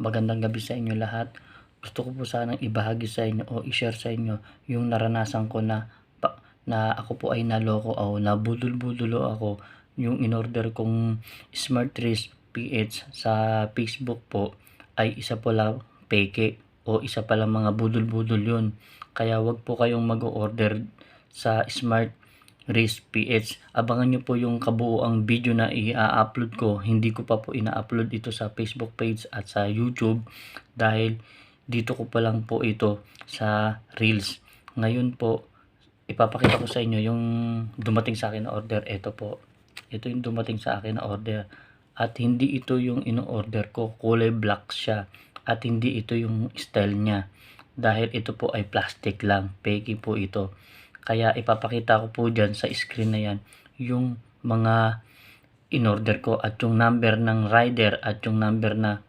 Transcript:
Magandang gabi sa inyo lahat. Gusto ko po sanang ibahagi sa inyo o i-share sa inyo yung naranasan ko na ako po ay naloko o nabudol-budulo ako. Yung in-order kong Smart Wrist PH sa Facebook po ay isa po lang peke o isa pa lang mga budol-budol yun. Kaya wag po kayong mag-order sa Smart Wrist PH. Abangan nyo po yung kabuuang video na i-upload ko. Hindi ko pa po ina-upload ito sa Facebook page at sa YouTube dahil dito ko pa lang po ito sa Reels. Ngayon po, ipapakita ko sa inyo yung dumating sa akin na order. Ito po. Ito yung dumating sa akin na order. At hindi ito yung ino-order ko. Kulay black siya. At hindi ito yung style niya. Dahil ito po ay plastic lang. Peke po ito. Kaya ipapakita ko po dyan sa screen na yan yung mga in-order ko at yung number ng rider at yung number na